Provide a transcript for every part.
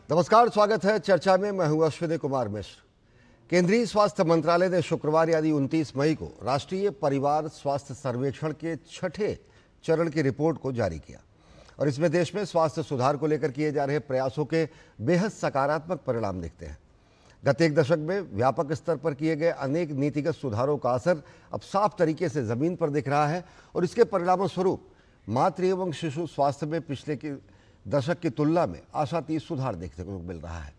नमस्कार, स्वागत है चर्चा में। मैं हूं अश्विनी कुमार मिश्र। केंद्रीय स्वास्थ्य मंत्रालय ने शुक्रवार यानी 29 मई को राष्ट्रीय परिवार स्वास्थ्य सर्वेक्षण के छठे चरण की रिपोर्ट को जारी किया और इसमें देश में स्वास्थ्य सुधार को लेकर किए जा रहे प्रयासों के बेहद सकारात्मक परिणाम दिखते हैं। गत एक दशक में व्यापक स्तर पर किए गए अनेक नीतिगत सुधारों का असर अब साफ तरीके से जमीन पर दिख रहा है और इसके परिणामों स्वरूप मातृ एवं शिशु स्वास्थ्य में पिछले के दशक की तुलना में आशातीत सुधार देखने को मिल रहा है।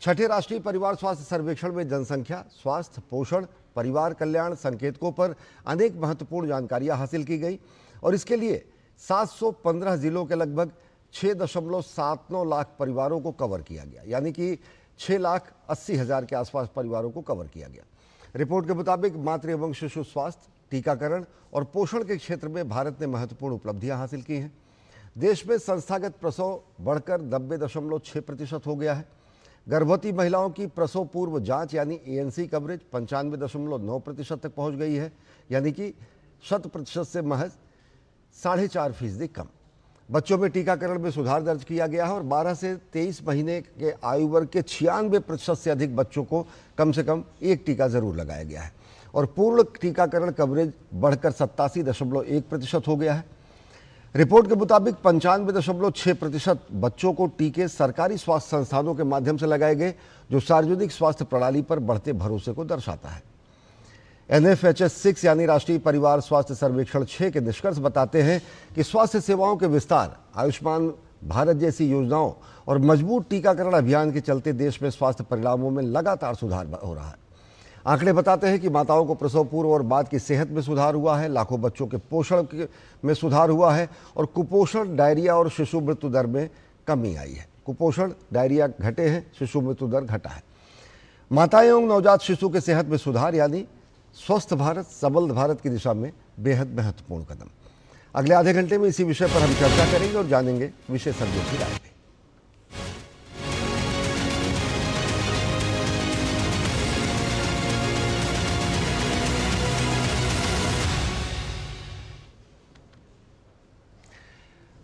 छठे राष्ट्रीय परिवार स्वास्थ्य सर्वेक्षण में जनसंख्या, स्वास्थ्य, पोषण, परिवार कल्याण संकेतकों पर अनेक महत्वपूर्ण जानकारियां हासिल की गई और इसके लिए 715 जिलों के लगभग 6.79 लाख परिवारों को कवर किया गया, यानी कि 6,80,000 के आसपास परिवारों को कवर किया गया। रिपोर्ट के मुताबिक मातृ एवं शिशु स्वास्थ्य, टीकाकरण और पोषण के क्षेत्र में भारत ने महत्वपूर्ण उपलब्धियां हासिल की हैं। देश में संस्थागत प्रसव बढ़कर 90.6% हो गया है। गर्भवती महिलाओं की प्रसव पूर्व जांच यानी ANC कवरेज 95.9% तक पहुंच गई है, यानी कि 100% से महज 4.5% कम। बच्चों में टीकाकरण में सुधार दर्ज किया गया है और 12 से 23 महीने के आयु वर्ग के 96% से अधिक बच्चों को कम से कम एक टीका जरूर लगाया गया है और पूर्ण टीकाकरण कवरेज बढ़कर 87.1% हो गया है। रिपोर्ट के मुताबिक 95.6% बच्चों को टीके सरकारी स्वास्थ्य संस्थानों के माध्यम से लगाए गए, जो सार्वजनिक स्वास्थ्य प्रणाली पर बढ़ते भरोसे को दर्शाता है। NFHS 6 यानी राष्ट्रीय परिवार स्वास्थ्य सर्वेक्षण 6 के निष्कर्ष बताते हैं कि स्वास्थ्य सेवाओं के विस्तार, आयुष्मान भारत जैसी योजनाओं और मजबूत टीकाकरण अभियान के चलते देश में स्वास्थ्य परिणामों में लगातार सुधार हो रहा है। आंकड़े बताते हैं कि माताओं को प्रसव पूर्व और बाद की सेहत में सुधार हुआ है, लाखों बच्चों के पोषण में सुधार हुआ है और कुपोषण, डायरिया और शिशु मृत्यु दर में कमी आई है। कुपोषण, डायरिया घटे हैं, शिशु मृत्यु दर घटा है। माताएं एवं नवजात शिशु के सेहत में सुधार यानी स्वस्थ भारत, सबल भारत की दिशा में बेहद महत्वपूर्ण कदम। अगले आधे घंटे में इसी विषय पर हम चर्चा करेंगे और जानेंगे विशेषज्ञों की राय भी।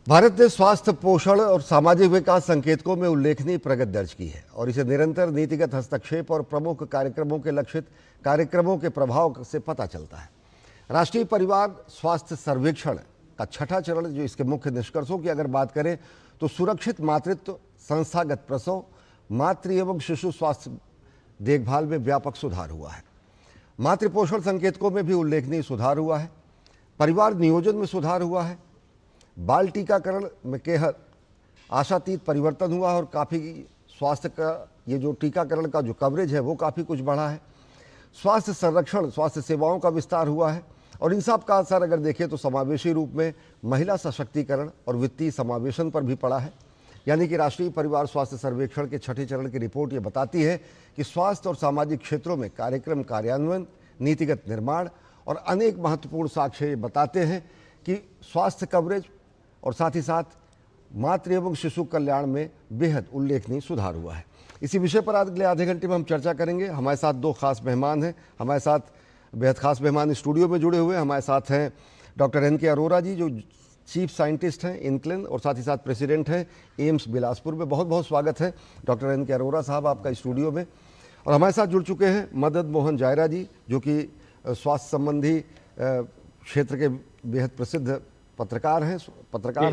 भारत ने स्वास्थ्य, पोषण और सामाजिक विकास संकेतकों में उल्लेखनीय प्रगति दर्ज की है और इसे निरंतर नीतिगत हस्तक्षेप और प्रमुख कार्यक्रमों के लक्षित कार्यक्रमों के प्रभाव से पता चलता है। राष्ट्रीय परिवार स्वास्थ्य सर्वेक्षण का छठा चरण, जो इसके मुख्य निष्कर्षों की अगर बात करें तो सुरक्षित मातृत्व, संस्थागत प्रसव, मातृ एवं शिशु स्वास्थ्य देखभाल में व्यापक सुधार हुआ है। मातृ पोषण संकेतकों में भी उल्लेखनीय सुधार हुआ है। परिवार नियोजन में सुधार हुआ है। बाल टीकाकरण में केहर आशातीत परिवर्तन हुआ और काफ़ी स्वास्थ्य का ये जो टीकाकरण का जो कवरेज है वो काफ़ी कुछ बढ़ा है। स्वास्थ्य संरक्षण, स्वास्थ्य सेवाओं का विस्तार हुआ है और इन सब का असर अगर देखें तो समावेशी रूप में महिला सशक्तिकरण और वित्तीय समावेशन पर भी पड़ा है। यानी कि राष्ट्रीय परिवार स्वास्थ्य सर्वेक्षण के छठे चरण की रिपोर्ट ये बताती है कि स्वास्थ्य और सामाजिक क्षेत्रों में कार्यक्रम कार्यान्वयन, नीतिगत निर्माण और अनेक महत्वपूर्ण साक्ष्य बताते हैं कि स्वास्थ्य कवरेज और साथ ही साथ मातृ एवं शिशु कल्याण में बेहद उल्लेखनीय सुधार हुआ है। इसी विषय पर अगले आधे घंटे में हम चर्चा करेंगे। हमारे साथ दो खास मेहमान हैं। हमारे साथ बेहद खास मेहमान स्टूडियो में जुड़े हुए हैं। हमारे साथ हैं डॉक्टर NK अरोरा जी, जो चीफ साइंटिस्ट हैं इनक्लिन और साथ ही साथ प्रेसिडेंट हैं एम्स बिलासपुर में। बहुत बहुत स्वागत है डॉक्टर NK अरोरा साहब आपका स्टूडियो में। और हमारे साथ जुड़ चुके हैं मदन मोहन जायरा जी, जो कि स्वास्थ्य संबंधी क्षेत्र के बेहद प्रसिद्ध पत्रकार हैं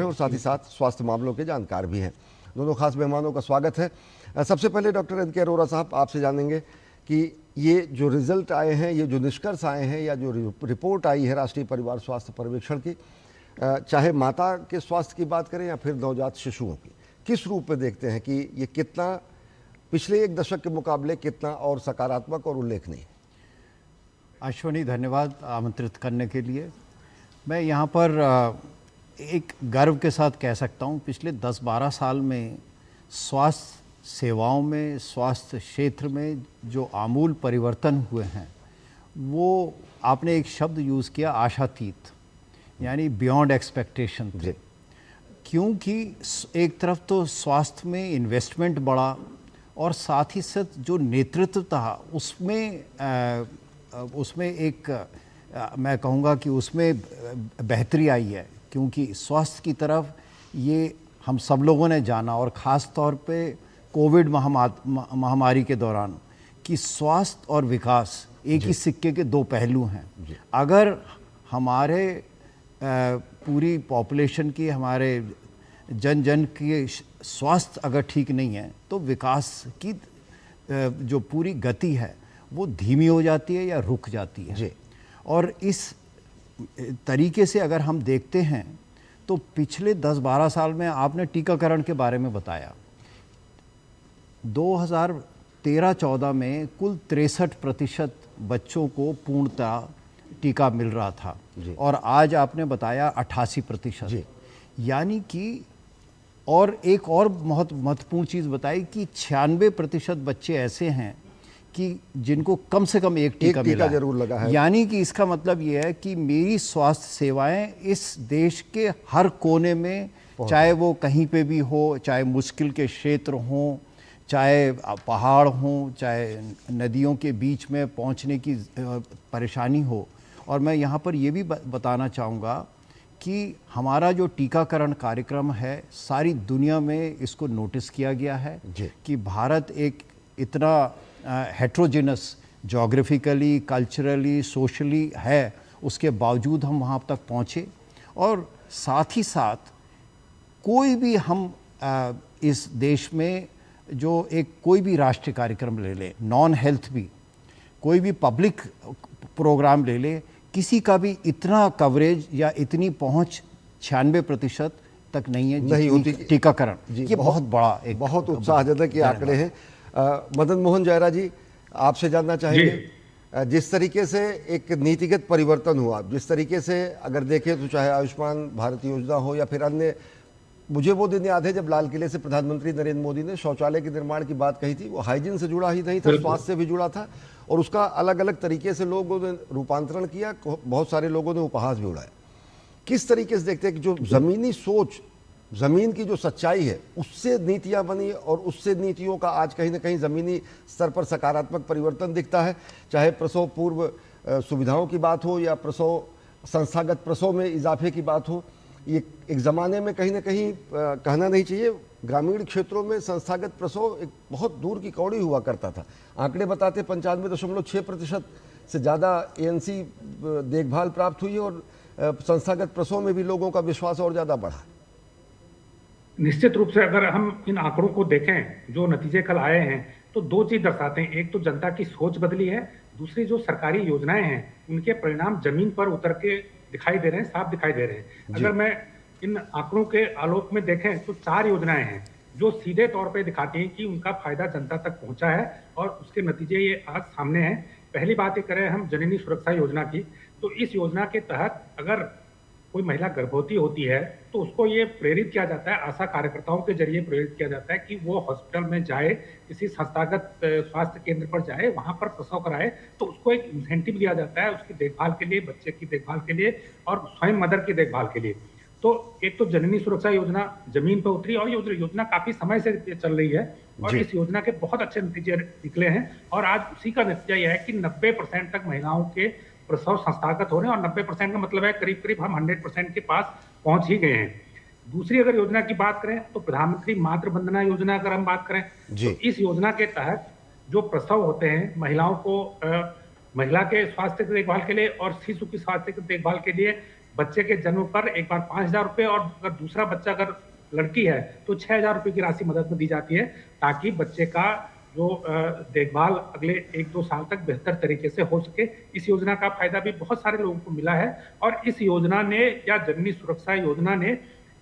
और साथ ही साथ स्वास्थ्य मामलों के जानकार भी हैं। दोनों खास मेहमानों का स्वागत है। सबसे पहले डॉक्टर NK अरोरा साहब, आपसे जानेंगे कि ये जो रिजल्ट आए हैं, ये जो निष्कर्ष आए हैं या जो रिपोर्ट आई है राष्ट्रीय परिवार स्वास्थ्य सर्वेक्षण की, चाहे माता के स्वास्थ्य की बात करें या फिर नवजात शिशुओं की, किस रूप में देखते हैं कि ये कितना पिछले एक दशक के मुकाबले कितना और सकारात्मक और उल्लेखनीय? अश्विनी, धन्यवाद आमंत्रित करने के लिए। मैं यहाँ पर एक गर्व के साथ कह सकता हूँ, पिछले 10-12 साल में स्वास्थ्य सेवाओं में, स्वास्थ्य क्षेत्र में जो आमूल परिवर्तन हुए हैं, वो आपने एक शब्द यूज़ किया, आशातीत, यानी बियॉन्ड एक्सपेक्टेशन थे। क्योंकि एक तरफ तो स्वास्थ्य में इन्वेस्टमेंट बढ़ा और साथ ही साथ जो नेतृत्व था उसमें एक मैं कहूँगा कि उसमें बेहतरी आई है, क्योंकि स्वास्थ्य की तरफ ये हम सब लोगों ने जाना और ख़ास तौर पे कोविड महामारी के दौरान कि स्वास्थ्य और विकास एक ही सिक्के के दो पहलू हैं। अगर हमारे पूरी पॉपुलेशन की, हमारे जन जन की स्वास्थ्य अगर ठीक नहीं है तो विकास की जो पूरी गति है वो धीमी हो जाती है या रुक जाती है जी। और इस तरीके से अगर हम देखते हैं तो पिछले 10-12 साल में आपने टीकाकरण के बारे में बताया, 2013-14 में कुल 63% बच्चों को पूर्णतः टीका मिल रहा था और आज आपने बताया 88%। यानी कि और एक और बहुत महत्वपूर्ण चीज़ बताई कि 96% बच्चे ऐसे हैं कि जिनको कम से कम एक टीका मिला जरूर लगा है। यानी कि इसका मतलब ये है कि मेरी स्वास्थ्य सेवाएं इस देश के हर कोने में, चाहे वो कहीं पे भी हो, चाहे मुश्किल के क्षेत्र हों, चाहे पहाड़ हों, चाहे नदियों के बीच में पहुंचने की परेशानी हो। और मैं यहाँ पर ये भी बताना चाहूँगा कि हमारा जो टीकाकरण कार्यक्रम है सारी दुनिया में इसको नोटिस किया गया है कि भारत एक इतना हेट्रोजेनस जोग्राफिकली, कल्चरली, सोशली है, उसके बावजूद हम वहाँ तक पहुँचे। और साथ ही साथ कोई भी हम इस देश में जो एक कोई भी राष्ट्रीय कार्यक्रम ले लें, नॉन हेल्थ भी, कोई भी पब्लिक प्रोग्राम ले लें, किसी का भी इतना कवरेज या इतनी पहुंच 96% तक नहीं है नहीं होती टीकाकरण। ये बहुत बड़ा, एक बहुत उत्साहजनक ये आंकड़े हैं। मदन मोहन जयरा जी, आपसे जानना चाहेंगे जिस तरीके से एक नीतिगत परिवर्तन हुआ, जिस तरीके से अगर देखें तो चाहे आयुष्मान भारत योजना हो या फिर अन्य, मुझे वो दिन याद है जब लाल किले से प्रधानमंत्री नरेंद्र मोदी ने शौचालय के निर्माण की बात कही थी। वो हाइजीन से जुड़ा ही नहीं था, स्वास्थ्य से भी जुड़ा था और उसका अलग अलग तरीके से लोगों ने रूपांतरण किया, बहुत सारे लोगों ने उपहास भी उड़ाया। किस तरीके से देखते हैं कि जो ज़मीनी सोच, ज़मीन की जो सच्चाई है उससे नीतियाँ बनी और उससे नीतियों का आज कहीं ना कहीं ज़मीनी स्तर पर सकारात्मक परिवर्तन दिखता है, चाहे प्रसव पूर्व सुविधाओं की बात हो या प्रसव संस्थागत प्रसव में इजाफे की बात हो। ये एक ज़माने में कहीं ना कहीं कहना नहीं चाहिए, ग्रामीण क्षेत्रों में संस्थागत प्रसव एक बहुत दूर की कौड़ी हुआ करता था। आंकड़े बताते 95.6% से ज़्यादा ANC देखभाल प्राप्त हुई और संस्थागत प्रसव में भी लोगों का विश्वास और ज़्यादा बढ़ा। निश्चित रूप से अगर हम इन आंकड़ों को देखें, जो नतीजे कल आए हैं, तो दो चीज दर्शाते हैं। एक तो जनता की सोच बदली है, दूसरी जो सरकारी योजनाएं हैं उनके परिणाम जमीन पर उतर के दिखाई दे रहे हैं, साफ दिखाई दे रहे हैं। अगर मैं इन आंकड़ों के आलोक में देखें तो 4 योजनाएं हैं जो सीधे तौर पे दिखाती हैं कि उनका फायदा जनता तक पहुंचा है और उसके नतीजे ये आज सामने हैं। पहली बात ये करें हम जननी सुरक्षा योजना की, तो इस योजना के तहत अगर कोई महिला गर्भवती होती है तो उसको ये प्रेरित किया जाता है, आशा कार्यकर्ताओं के जरिए प्रेरित किया जाता है कि वो हॉस्पिटल में जाए, किसी संस्थागत स्वास्थ्य केंद्र पर जाए, वहां पर प्रसव कराए, तो उसको एक इंसेंटिव दिया जाता है उसकी देखभाल के लिए, बच्चे की देखभाल के लिए और स्वयं मदर की देखभाल के लिए। तो एक तो जननी सुरक्षा योजना जमीन पर उतरी और ये योजना काफी समय से चल रही है और इस योजना के बहुत अच्छे नतीजे निकले हैं और आज उसी का नतीजा यह है कि 90% तक महिलाओं के प्रसव संस्थागत हो रहे हैं और 90% का मतलब है करीब करीब हम 100% के पास पहुंच ही गए हैं। दूसरी अगर योजना की बात करें तो प्रधानमंत्री मातृ वंदना योजना अगर हम बात करें तो इस योजना के तहत जो प्रसव होते हैं महिलाओं को महिला के स्वास्थ्य की देखभाल के लिए और शिशु की स्वास्थ्य की देखभाल के लिए बच्चे के जन्म पर एक बार 5,000 रुपए और अगर दूसरा बच्चा अगर लड़की है तो 6,000 रुपए की राशि मदद में दी जाती है ताकि बच्चे का जो देखभाल अगले 1-2 साल तक बेहतर तरीके से हो सके। इस योजना का फायदा भी बहुत सारे लोगों को मिला है और इस योजना ने या जननी सुरक्षा योजना ने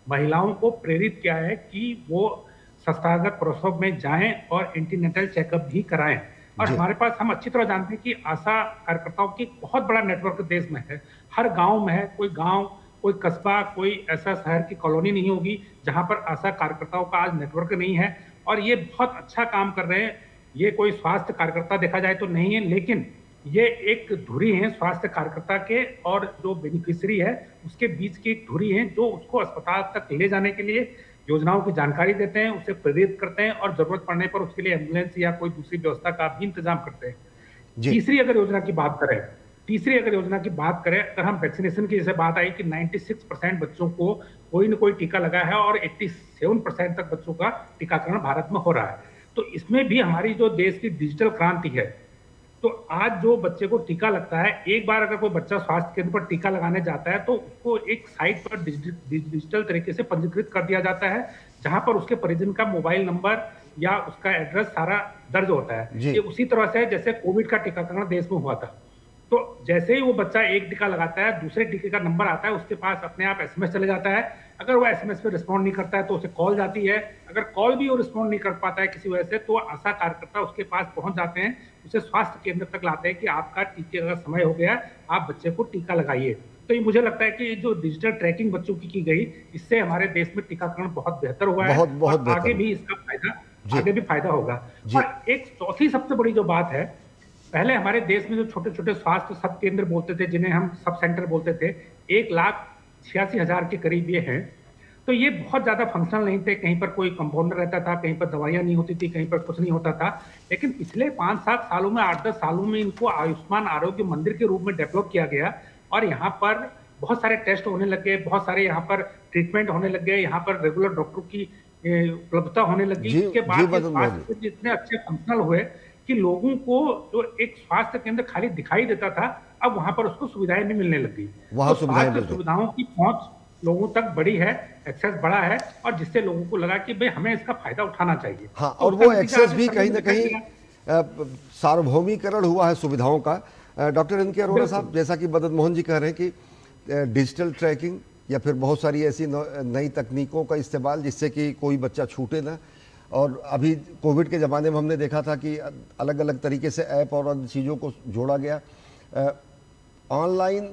महिलाओं को प्रेरित किया है कि वो संस्थागत प्रसव में जाएं और एंटीनेटल चेकअप भी कराएं। और हमारे पास हम अच्छी तरह जानते हैं कि आशा कार्यकर्ताओं की बहुत बड़ा नेटवर्क देश में है, हर गांव में है। कोई गांव, कोई कस्बा, कोई ऐसा शहर की कॉलोनी नहीं होगी जहां पर आशा कार्यकर्ताओं का आज नेटवर्क नहीं है और ये बहुत अच्छा काम कर रहे हैं। ये कोई स्वास्थ्य कार्यकर्ता देखा जाए तो नहीं है, लेकिन ये एक धुरी है स्वास्थ्य कार्यकर्ता के और जो बेनिफिशियरी है उसके बीच की एक धुरी है जो उसको अस्पताल तक ले जाने के लिए योजनाओं की जानकारी देते हैं, उसे प्रेरित करते हैं और जरूरत पड़ने पर उसके लिए एम्बुलेंस या कोई दूसरी व्यवस्था का भी इंतजाम करते हैं। तीसरी अगर योजना की बात करें, अगर हम वैक्सीनेशन की जैसे बात आई कि 96% बच्चों को कोई न कोई टीका लगा है और 87% तक बच्चों का टीकाकरण भारत में हो रहा है। तो इसमें भी हमारी जो देश की डिजिटल क्रांति है, तो आज जो बच्चे को टीका लगता है, एक बार अगर कोई बच्चा स्वास्थ्य केंद्र पर टीका लगाने जाता है तो उसको एक साइट पर डिजिटल तरीके से पंजीकृत कर दिया जाता है, जहां पर उसके परिजन का मोबाइल नंबर या उसका एड्रेस सारा दर्ज होता है। जी। ये उसी तरह से है जैसे कोविड का टीकाकरण देश में हुआ था। तो जैसे ही वो बच्चा एक टीका लगाता है, दूसरे टीके का नंबर आता है, उसके पास अपने आप एसएमएस चले जाता है। अगर वो एसएमएस पे रिस्पॉन्ड नहीं करता है तो उसे कॉल जाती है। अगर कॉल भी वो रिस्पॉन्ड नहीं कर पाता है किसी वजह से, तो आशा कार्यकर्ता उसके पास पहुंच जाते हैं, उसे स्वास्थ्य केंद्र तक लाते हैं कि आपका टीके का समय हो गया, आप बच्चे को टीका लगाइए। तो ये मुझे लगता है कि जो डिजिटल ट्रैकिंग बच्चों की गई, इससे हमारे देश में टीकाकरण बहुत बेहतर हुआ है बहुत और बेहतर आगे हुआ। भी इसका फायदा जी। आगे भी फायदा होगा। जी। और एक चौथी सबसे बड़ी जो बात है, पहले हमारे देश में जो छोटे छोटे स्वास्थ्य सब केंद्र बोलते थे, जिन्हें हम सब सेंटर बोलते थे, 1,86,000 के करीब ये हैं। तो ये बहुत ज्यादा फंक्शनल नहीं थे, कहीं पर कोई कंपाउंडर रहता था, कहीं पर दवाइयां नहीं होती थी, कहीं पर कुछ नहीं होता था। लेकिन पिछले 5-7 सालों में, 8-10 सालों में इनको आयुष्मान आरोग्य मंदिर के रूप में डेवलप किया गया और यहाँ पर बहुत सारे टेस्ट होने लग गए, बहुत सारे यहाँ पर ट्रीटमेंट होने लग गए, यहाँ पर रेगुलर डॉक्टरों की उपलब्धता होने लगी। जी, इसके जी, बाद ये मदन मोहन जी। स्वास्थ्य केंद्र इतने अच्छे फंक्शनल हुए कि लोगों को जो एक स्वास्थ्य केंद्र खाली दिखाई देता था, अब वहां पर उसको सुविधाएं भी मिलने लगी। वहां तो सुविधाएं स्वास्थ्य मिल रही। सुविधाओं की पहुंच लोगों तक बढ़ी है, एक्सेस बढ़ा है, और जिससे लोगों को लगा कि भाई हमें इसका फायदा उठाना चाहिए। हाँ, तो और उसका वो नतीजा एक्सेस आज भी समय कहीं में ना दिखाई कहीं दिया। सार्वभौमिकरण हुआ है सुविधाओं का। डॉक्टर एन के अरोड़ा बिल्कुल। साहब, जैसा कि मदन मोहन जी कह रहे हैं कि डिजिटल ट्रैकिंग या फिर बहुत सारी ऐसी नई तकनीकों का इस्तेमाल जिससे कि कोई बच्चा छूटे ना। और अभी कोविड के ज़माने में हमने देखा था कि अलग अलग तरीके से ऐप और अन्य चीज़ों को जोड़ा गया, ऑनलाइन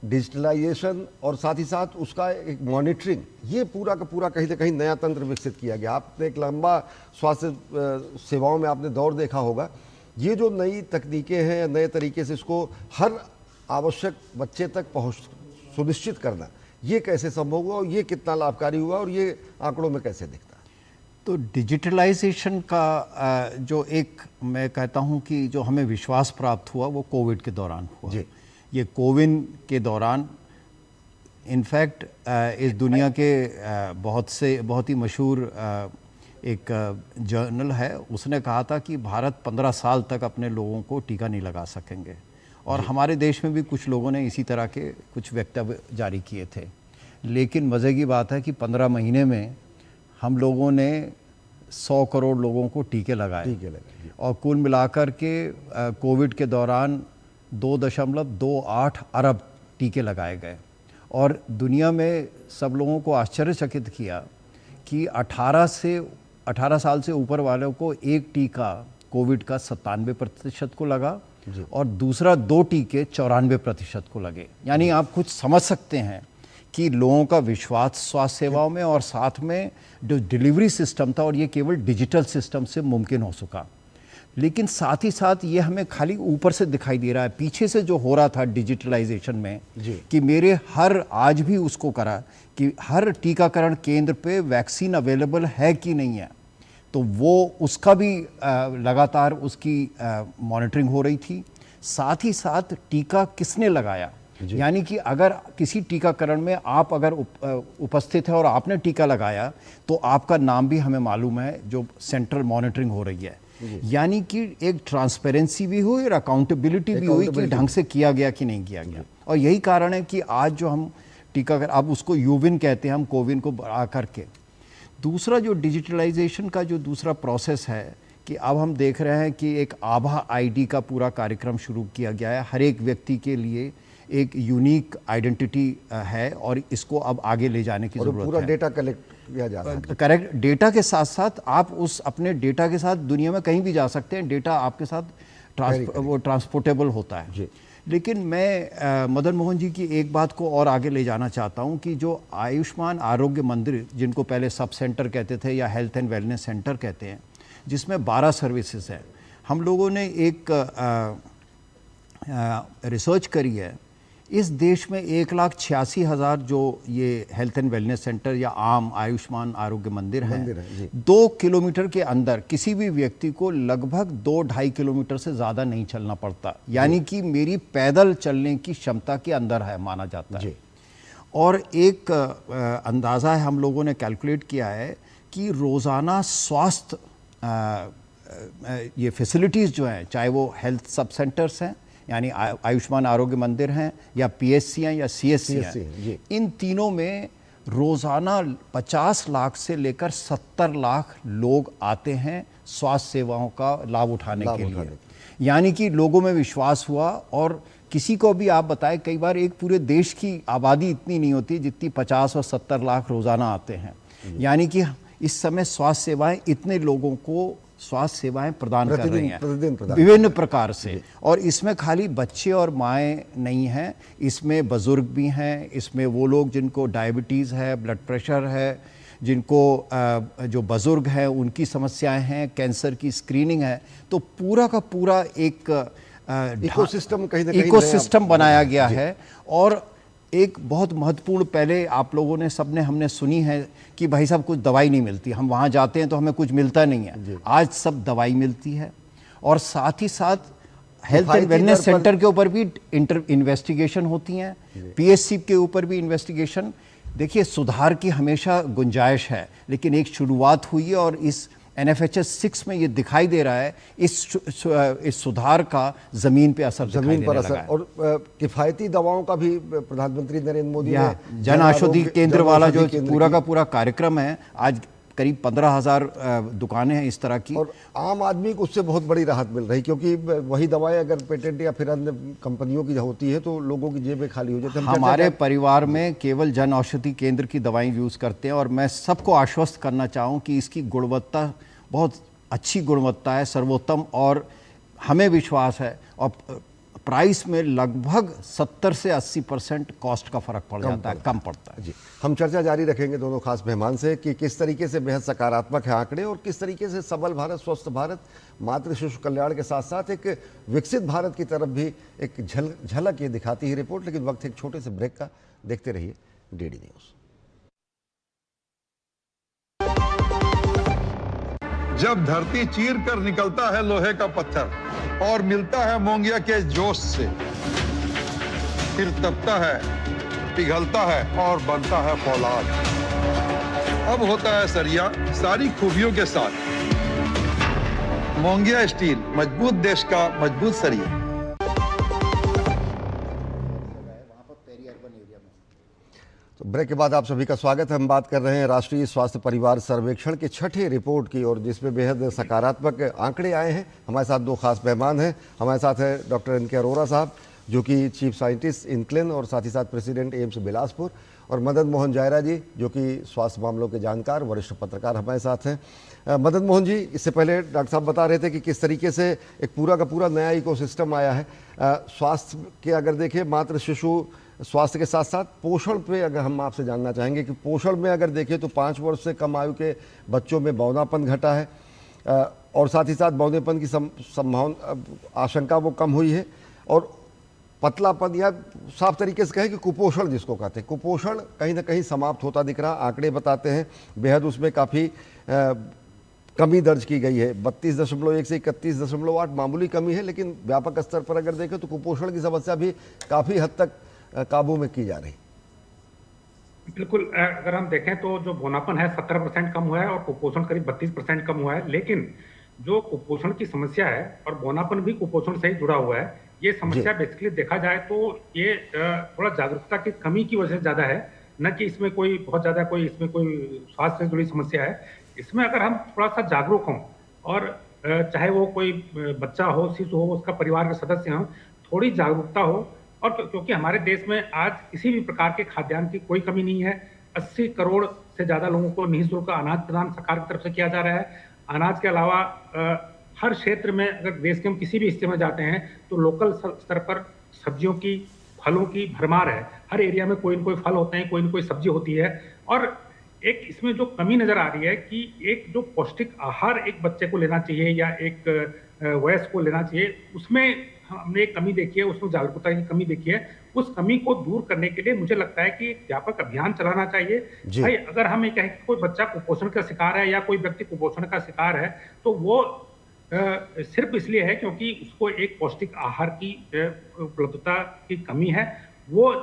डिजिटलाइजेशन और साथ ही साथ उसका एक मॉनिटरिंग, ये पूरा का पूरा कहीं ना कहीं नया तंत्र विकसित किया गया। आपने एक लंबा स्वास्थ्य सेवाओं में आपने दौर देखा होगा। ये जो नई तकनीकें हैं, नए तरीके से इसको हर आवश्यक बच्चे तक पहुँच सुनिश्चित करना, ये कैसे संभव हुआ और ये कितना लाभकारी हुआ और ये आंकड़ों में कैसे दिखता है? तो डिजिटलाइजेशन का जो एक मैं कहता हूं कि जो हमें विश्वास प्राप्त हुआ वो कोविड के दौरान हुआ। जी। ये कोविन के दौरान इनफैक्ट इस दुनिया के बहुत ही मशहूर एक जर्नल है, उसने कहा था कि भारत 15 साल तक अपने लोगों को टीका नहीं लगा सकेंगे। और हमारे देश में भी कुछ लोगों ने इसी तरह के कुछ वक्तव्य जारी किए थे। लेकिन मज़े की बात है कि 15 महीने में हम लोगों ने 100 करोड़ लोगों को टीके लगाए और कुल मिलाकर के कोविड के दौरान 2.28 अरब टीके लगाए गए। और दुनिया में सब लोगों को आश्चर्यचकित किया कि 18 साल से ऊपर वालों को एक टीका कोविड का 97% को लगा और दूसरा 2 टीके 94% को लगे। यानी आप कुछ समझ सकते हैं कि लोगों का विश्वास स्वास्थ्य सेवाओं में और साथ में जो डिलीवरी सिस्टम था, और ये केवल डिजिटल सिस्टम से मुमकिन हो सका। लेकिन साथ ही साथ ये हमें खाली ऊपर से दिखाई दे रहा है, पीछे से जो हो रहा था डिजिटलाइजेशन में कि मेरे आज भी उसको करा कि हर टीकाकरण केंद्र पे वैक्सीन अवेलेबल है कि नहीं है, तो वो उसका भी लगातार उसकी मॉनिटरिंग हो रही थी। साथ ही साथ टीका किसने लगाया, यानी कि अगर किसी टीकाकरण में आप अगर उपस्थित है और आपने टीका लगाया तो आपका नाम भी हमें मालूम है, जो सेंट्रल मॉनिटरिंग हो रही है। यानी कि एक ट्रांसपेरेंसी भी हुई और अकाउंटेबिलिटी भी हुई कि ढंग से किया गया कि नहीं किया गया। और यही कारण है कि आज जो हम टीकाकरण, अब उसको यूविन कहते हैं, हम कोविन को बढ़ा करके। दूसरा जो डिजिटलाइजेशन का जो दूसरा प्रोसेस है कि अब हम देख रहे हैं कि एक आभा आईडी का पूरा कार्यक्रम शुरू किया गया है। हर एक व्यक्ति के लिए एक यूनिक आइडेंटिटी है और इसको अब आगे ले जाने की जरूरत है। पूरा डेटा कलेक्ट किया जा रहा है। करेक्ट, डेटा के साथ साथ आप उस अपने डेटा के साथ दुनिया में कहीं भी जा सकते हैं, डेटा आपके साथ वो ट्रांसपोर्टेबल होता है। लेकिन मैं मदन मोहन जी की एक बात को और आगे ले जाना चाहता हूं कि जो आयुष्मान आरोग्य मंदिर, जिनको पहले सब सेंटर कहते थे या हेल्थ एंड वेलनेस सेंटर कहते हैं, जिसमें 12 सर्विसेज है, हम लोगों ने एक रिसर्च करी है। इस देश में 1,86,000 जो ये हेल्थ एंड वेलनेस सेंटर या आम आयुष्मान आरोग्य मंदिर हैं, 2 किलोमीटर के अंदर किसी भी व्यक्ति को लगभग 2-2.5 किलोमीटर से ज़्यादा नहीं चलना पड़ता। यानी कि मेरी पैदल चलने की क्षमता के अंदर है माना जाता है। और एक अंदाज़ा है, हम लोगों ने कैलकुलेट किया है कि रोज़ाना स्वास्थ्य ये फैसिलिटीज़ जो हैं, चाहे वो हेल्थ सब सेंटर्स हैं यानी आयुष्मान आरोग्य मंदिर हैं या पीएचसी हैं या सीएससी हैं, इन तीनों में रोज़ाना 50 लाख से लेकर 70 लाख लोग आते हैं स्वास्थ्य सेवाओं का लाभ उठाने के लिए। यानी कि लोगों में विश्वास हुआ। और किसी को भी आप बताएं, कई बार एक पूरे देश की आबादी इतनी नहीं होती जितनी 50 और 70 लाख रोज़ाना आते हैं। यानी कि इस समय स्वास्थ्य सेवाएं इतने लोगों को स्वास्थ्य सेवाएं प्रदान कर रही हैं विभिन्न प्रकार से। और इसमें खाली बच्चे और माएँ नहीं हैं, इसमें बुजुर्ग भी हैं, इसमें वो लोग जिनको डायबिटीज़ है, ब्लड प्रेशर है, जिनको जो बुजुर्ग हैं उनकी समस्याएं हैं, कैंसर की स्क्रीनिंग है। तो पूरा का पूरा एक इकोसिस्टम कहीं ना कहीं इकोसिस्टम बनाया गया है। और एक बहुत महत्वपूर्ण, पहले आप लोगों ने सबने हमने सुनी है कि भाई साहब कुछ दवाई नहीं मिलती, हम वहाँ जाते हैं तो हमें कुछ मिलता नहीं है। आज सब दवाई मिलती है और साथ ही साथ हेल्थ एंड वेलनेस सेंटर के ऊपर भी इन्वेस्टिगेशन होती हैं, पीएचसी के ऊपर भी इन्वेस्टिगेशन। देखिए, सुधार की हमेशा गुंजाइश है, लेकिन एक शुरुआत हुई है और इस NFHS 6 में ये दिखाई दे रहा है इस सुधार का ज़मीन पे असर, ज़मीन पर असर। और किफ़ायती दवाओं का भी प्रधानमंत्री नरेंद्र मोदी ने जन औषधि केंद्र वाला जो पूरा का पूरा कार्यक्रम है, आज करीब 15,000 दुकानें हैं इस तरह की। और आम आदमी को उससे बहुत बड़ी राहत मिल रही, क्योंकि वही दवाएं अगर पेटेंट या फिर अन्य कंपनियों की होती है तो लोगों की जेबें खाली हो जाती हैं। हमारे परिवार में केवल जन औषधि केंद्र की दवाएं यूज़ करते हैं और मैं सबको आश्वस्त करना चाहूँ कि इसकी गुणवत्ता बहुत अच्छी गुणवत्ता है, सर्वोत्तम। और हमें विश्वास है और प्राइस में लगभग 70 से 80% कॉस्ट का फर्क पड़ जाता है, कम पड़ता है। जी, हम चर्चा जारी रखेंगे दोनों खास मेहमान से कि किस तरीके से बेहद सकारात्मक है आंकड़े और किस तरीके से सबल भारत, स्वस्थ भारत, मातृ शिशु कल्याण के साथ साथ एक विकसित भारत की तरफ भी एक झलक ये दिखाती है रिपोर्ट। लेकिन वक्त एक छोटे से ब्रेक का, देखते रहिए DD न्यूज़। जब धरती चीर कर निकलता है लोहे का पत्थर और मिलता है मोंगिया के जोश से, फिर तपता है, पिघलता है और बनता है फौलाद। अब होता है सरिया सारी खूबियों के साथ। मोंगिया स्टील, मजबूत देश का मजबूत सरिया। तो ब्रेक के बाद आप सभी का स्वागत है। हम बात कर रहे हैं राष्ट्रीय स्वास्थ्य परिवार सर्वेक्षण के छठे रिपोर्ट की, और जिसमें बेहद सकारात्मक आंकड़े आए हैं। हमारे साथ दो खास मेहमान हैं। हमारे साथ है डॉक्टर NK अरोरा साहब, जो कि चीफ साइंटिस्ट इनक्लिन और साथ ही साथ प्रेसिडेंट एम्स बिलासपुर, और मदन मोहन जायरा जी, जो कि स्वास्थ्य मामलों के जानकार, वरिष्ठ पत्रकार हमारे साथ हैं। मदन मोहन जी, इससे पहले डॉक्टर साहब बता रहे थे कि किस तरीके से एक पूरा का पूरा नया इकोसिस्टम आया है स्वास्थ्य के। अगर देखें मातृ शिशु स्वास्थ्य के साथ साथ पोषण पे अगर हम आपसे जानना चाहेंगे कि पोषण में अगर देखें तो 5 वर्ष से कम आयु के बच्चों में बौनापन घटा है, और साथ ही साथ बौनेपन की संभावना, आशंका वो कम हुई है, और पतलापन या साफ तरीके से कहें कि कुपोषण जिसको कहते हैं, कुपोषण कहीं ना कहीं समाप्त होता दिख रहा। आंकड़े बताते हैं बेहद उसमें काफ़ी कमी दर्ज की गई है। 32.1 से 31.8 मामूली कमी है, लेकिन व्यापक स्तर पर अगर देखें तो कुपोषण की समस्या भी काफ़ी हद तक काबू में की जा रही। बिल्कुल, अगर हम देखें तो जो बौनापन है 17% कम हुआ है और कुपोषण करीब 32% कम हुआ है। लेकिन जो कुपोषण की समस्या है, और बौनापन भी कुपोषण से ही जुड़ा हुआ है, ये समस्या बेसिकली देखा जाए तो ये थोड़ा जागरूकता की कमी की वजह से ज्यादा है, न कि इसमें कोई बहुत ज्यादा कोई इसमें कोई स्वास्थ्य से जुड़ी समस्या है। इसमें अगर हम थोड़ा सा जागरूक हों, और चाहे वो कोई बच्चा हो, शिशु हो, उसका परिवार के सदस्य हो, थोड़ी जागरूकता हो। और क्योंकि हमारे देश में आज किसी भी प्रकार के खाद्यान्न की कोई कमी नहीं है। 80 करोड़ से ज्यादा लोगों को निःशुल्क अनाज प्रदान सरकार की तरफ से किया जा रहा है। अनाज के अलावा हर क्षेत्र में, अगर देश के हम किसी भी हिस्से में जाते हैं तो लोकल स्तर पर सब्जियों की, फलों की भरमार है। हर एरिया में कोई न कोई फल होते हैं, कोई न कोई सब्जी होती है। और एक इसमें जो कमी नजर आ रही है कि एक जो पौष्टिक आहार एक बच्चे को लेना चाहिए या एक वयस्क को लेना चाहिए, उसमें हमने एक कमी देखी है, उसमें जागरूकता की कमी देखी है। उस कमी को दूर करने के लिए मुझे लगता है कि एक व्यापक अभियान चलाना चाहिए। भाई, अगर हम ये कहें कि कोई बच्चा कुपोषण का शिकार है या कोई व्यक्ति कुपोषण का शिकार है, तो वो सिर्फ इसलिए है क्योंकि उसको एक पौष्टिक आहार की उपलब्धता की कमी है। वो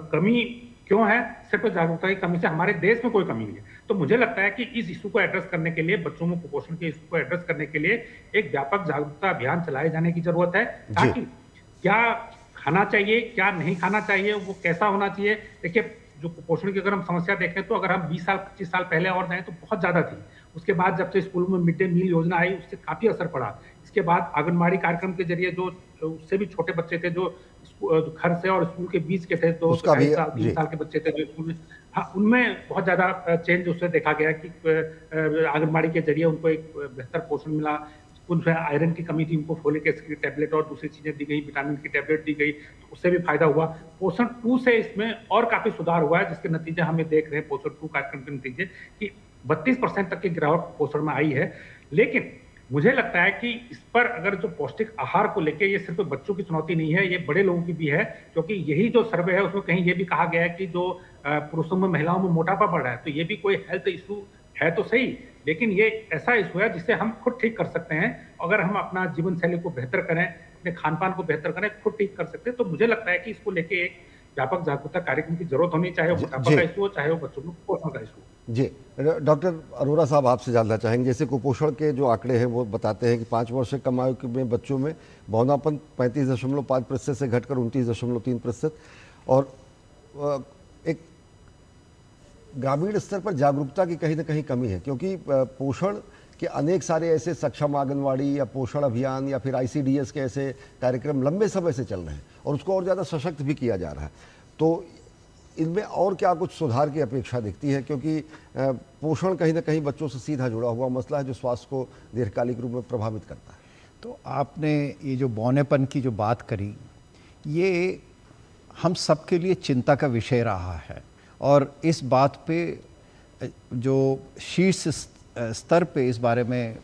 कमी क्यों है? सिर्फ जागरूकता की कमी से। हमारे देश में कोई कमी नहीं है। तो मुझे लगता है कि इस इशू को एड्रेस करने के लिए, बच्चों में कुपोषण के इशू को एड्रेस करने के लिए एक व्यापक जागरूकता अभियान चलाए जाने की जरूरत है, ताकि क्या खाना चाहिए, क्या नहीं खाना चाहिए, वो कैसा होना चाहिए। देखिए, जो कुपोषण की अगर हम समस्या देखें तो अगर हम 20 साल 25 साल पहले और जाएं तो बहुत ज्यादा थी। उसके बाद जब से स्कूल में मिड डे मील योजना आई, उससे काफी असर पड़ा। इसके बाद आंगनबाड़ी कार्यक्रम के जरिए जो उससे भी छोटे बच्चे थे, जो घर से और स्कूल के बीच के थे, तो उसका भी 2.5 साल 3 साल के बच्चे थे जो स्कूल में, हाँ, उनमें बहुत ज्यादा चेंज उससे देखा गया कि आंगनबाड़ी के जरिए उनको एक बेहतर पोषण मिला। उनमें आयरन की कमी थी, उनको फोलिक एसिड की टैबलेट और दूसरी चीजें दी गई, विटामिन की टैबलेट दी गई, तो उससे भी फायदा हुआ। पोषण 2 से इसमें और काफी सुधार हुआ है, जिसके नतीजे हमें देख रहे हैं पोषण 2 कार्यक्रम के नतीजे कि 32% तक की गिरावट पोषण में आई है। लेकिन मुझे लगता है कि इस पर अगर जो पौष्टिक आहार को लेके, ये सिर्फ बच्चों की चुनौती नहीं है, ये बड़े लोगों की भी है, क्योंकि यही जो सर्वे है उसमें कहीं ये भी कहा गया है कि जो पुरुषों में महिलाओं में मोटापा बढ़ रहा है, तो ये भी कोई हेल्थ इशू है तो सही, लेकिन ये ऐसा इशू है जिसे हम खुद ठीक कर सकते हैं। अगर हम अपना जीवन शैली को बेहतर करें, अपने खान पान को बेहतर करें, खुद ठीक कर सकते हैं। तो मुझे लगता है कि इसको लेके एक व्यापक जागरूकता कार्यक्रम की जरूरत होनी, चाहे वो मोटापा का इशू हो, चाहे वो बच्चों में कुपोषण का इशू हो। जी, डॉक्टर अरोरा साहब आपसे जानना चाहेंगे, जैसे कुपोषण के जो आंकड़े हैं वो बताते हैं कि 5 वर्ष से कम आयु में बच्चों में बौनापन 35.5% से घटकर 29.3%, और एक ग्रामीण स्तर पर जागरूकता की कहीं ना कहीं कमी है, क्योंकि पोषण के अनेक सारे ऐसे सक्षम आंगनवाड़ी या पोषण अभियान या फिर ICDS के ऐसे कार्यक्रम लंबे समय से चल रहे हैं और उसको और ज़्यादा सशक्त भी किया जा रहा है। तो इनमें और क्या कुछ सुधार की अपेक्षा दिखती है, क्योंकि पोषण कहीं ना कहीं बच्चों से सीधा जुड़ा हुआ मसला है जो स्वास्थ्य को दीर्घकालिक रूप में प्रभावित करता है। तो आपने ये जो बौनेपन की जो बात करी, ये हम सबके लिए चिंता का विषय रहा है, और इस बात पे जो शीर्ष स्तर पे इस बारे में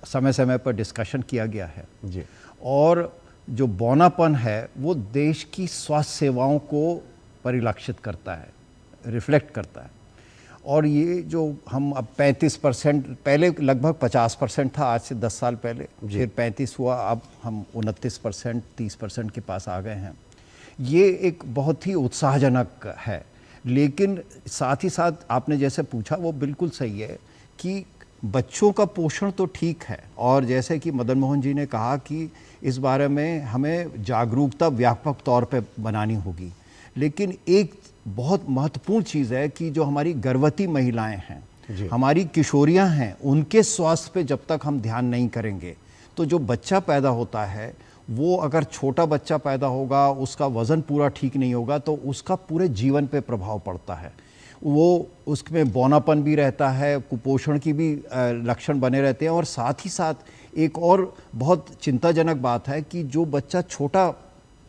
समय समय पर डिस्कशन किया गया है जी। और जो बौनापन है वो देश की स्वास्थ्य सेवाओं को परिलक्षित करता है, रिफ्लेक्ट करता है। और ये जो हम अब 35%, पहले लगभग 50% था आज से 10 साल पहले, फिर 35 हुआ, अब हम 29%, 30% के पास आ गए हैं। ये एक बहुत ही उत्साहजनक है। लेकिन साथ ही साथ आपने जैसे पूछा वो बिल्कुल सही है कि बच्चों का पोषण तो ठीक है, और जैसे कि मदन मोहन जी ने कहा कि इस बारे में हमें जागरूकता व्यापक तौर पे बनानी होगी। लेकिन एक बहुत महत्वपूर्ण चीज़ है कि जो हमारी गर्भवती महिलाएं हैं, हमारी किशोरियां हैं, उनके स्वास्थ्य पे जब तक हम ध्यान नहीं करेंगे तो जो बच्चा पैदा होता है, वो अगर छोटा बच्चा पैदा होगा, उसका वज़न पूरा ठीक नहीं होगा तो उसका पूरे जीवन पे प्रभाव पड़ता है। वो उसमें बौनापन भी रहता है, कुपोषण की भी लक्षण बने रहते हैं। और साथ ही साथ एक और बहुत चिंताजनक बात है कि जो बच्चा छोटा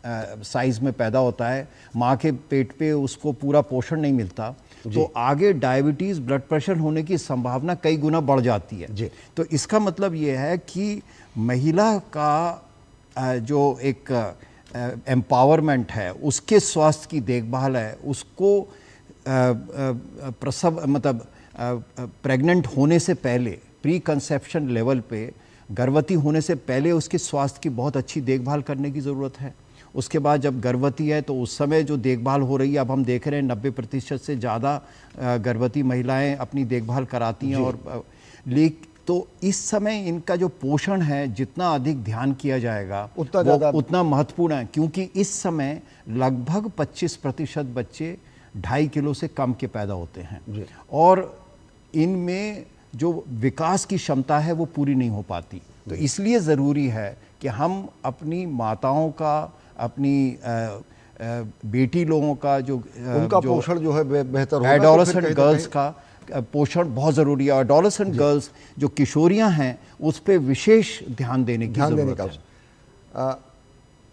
साइज़ में पैदा होता है, माँ के पेट पे उसको पूरा पोषण नहीं मिलता, तो आगे डायबिटीज़, ब्लड प्रेशर होने की संभावना कई गुना बढ़ जाती है। तो इसका मतलब ये है कि महिला का जो एक एम्पावरमेंट है, उसके स्वास्थ्य की देखभाल है, उसको प्रसव मतलब प्रेग्नेंट होने से पहले, प्री कंसेप्शन लेवल पे, गर्भवती होने से पहले उसके स्वास्थ्य की बहुत अच्छी देखभाल करने की ज़रूरत है। उसके बाद जब गर्भवती है तो उस समय जो देखभाल हो रही है, अब हम देख रहे हैं 90% से ज़्यादा गर्भवती महिलाएं अपनी देखभाल कराती हैं। और तो इस समय इनका जो पोषण है, जितना अधिक ध्यान किया जाएगा उतना महत्वपूर्ण है, क्योंकि इस समय लगभग 25% बच्चे 2.5 किलो से कम के पैदा होते हैं और इनमें जो विकास की क्षमता है वो पूरी नहीं हो पाती। तो इसलिए ज़रूरी है कि हम अपनी माताओं का, अपनी बेटी लोगों का जो उनका पोषण जो है बेहतर होगा। एडोलेसेंट गर्ल्स का पोषण बहुत ज़रूरी है। और एडोलेसेंट गर्ल्स जो किशोरियां हैं उस पर विशेष ध्यान देने की ज़रूरत है।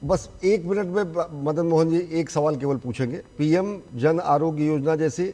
बस 1 मिनट में मदन मोहन जी एक सवाल केवल पूछेंगे। PM जन आरोग्य योजना जैसे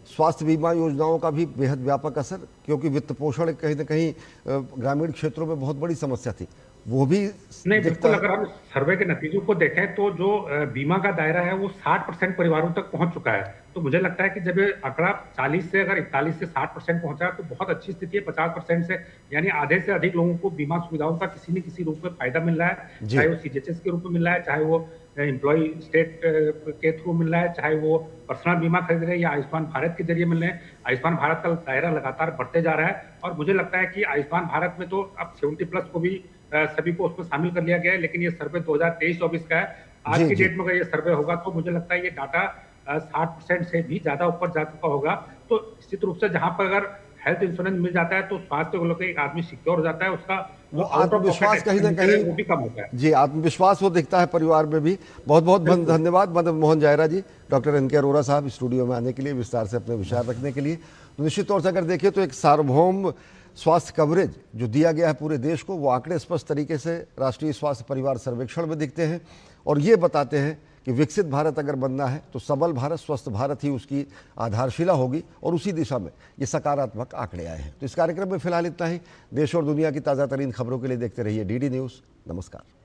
स्वास्थ्य बीमा योजनाओं का भी बेहद व्यापक असर, क्योंकि वित्त पोषण कहीं ना कहीं ग्रामीण क्षेत्रों में बहुत बड़ी समस्या थी, वो भी नहीं, दिखता बिल्कुल। है। अगर हम सर्वे के नतीजों को देखें तो जो बीमा का दायरा है वो 60% परिवारों तक पहुंच चुका है। तो मुझे लगता है कि जब ये आंकड़ा 40 से अगर 41 से 60% पहुंचा है तो बहुत अच्छी स्थिति है। 50% से यानी आधे से अधिक लोगों को बीमा सुविधाओं का किसी न किसी रूप में फायदा मिल रहा है, जी। चाहे वो सीजीएचएस के रूप में मिल रहा है, चाहे वो एम्प्लॉय स्टेट के थ्रू मिल रहा है, चाहे वो पर्सनल बीमा खरीद रहे हैं या आयुष्मान भारत के जरिए मिल रहे हैं। आयुष्मान भारत का दायरा लगातार बढ़ते जा रहा है और मुझे लगता है कि आयुष्मान भारत में तो अब 70+ को भी सभी को उसमें शामिल कर लिया गया है। लेकिन ये सर्वे 2023-24 का है। आज जी, की जी। डेट में अगर ये सर्वे होगा तो मुझे लगता है ये डाटा 60% से भी ज्यादा ऊपर जा चुका होगा। तो निश्चित रूप से जहां पर अगर हेल्थ इंश्योरेंस मिल जाता है तो स्वास्थ्य को लेकर एक आदमी सिक्योर हो जाता है, उसका वो आउट ऑफ आत्मविश्वास पॉकेट कहीं ना एक्सपेंडिचर है कहीं, वो भी कम होता है। जी, आत्मविश्वास वो दिखता है परिवार में भी। बहुत बहुत बिल्कुल। धन्यवाद मदन मोहन जायरा जी, डॉक्टर एन के अरोड़ा साहब स्टूडियो में आने के लिए, विस्तार से अपने विचार रखने के लिए। तो निश्चित तौर से अगर देखिए तो एक सार्वभौम स्वास्थ्य कवरेज जो दिया गया है पूरे देश को, वो आंकड़े स्पष्ट तरीके से राष्ट्रीय स्वास्थ्य परिवार सर्वेक्षण में दिखते हैं और ये बताते हैं कि विकसित भारत अगर बनना है तो सबल भारत, स्वस्थ भारत ही उसकी आधारशिला होगी और उसी दिशा में ये सकारात्मक आंकड़े आए हैं। तो इस कार्यक्रम में फिलहाल इतना ही। देश और दुनिया की ताज़ा तरीन खबरों के लिए देखते रहिए डीडी न्यूज़। नमस्कार।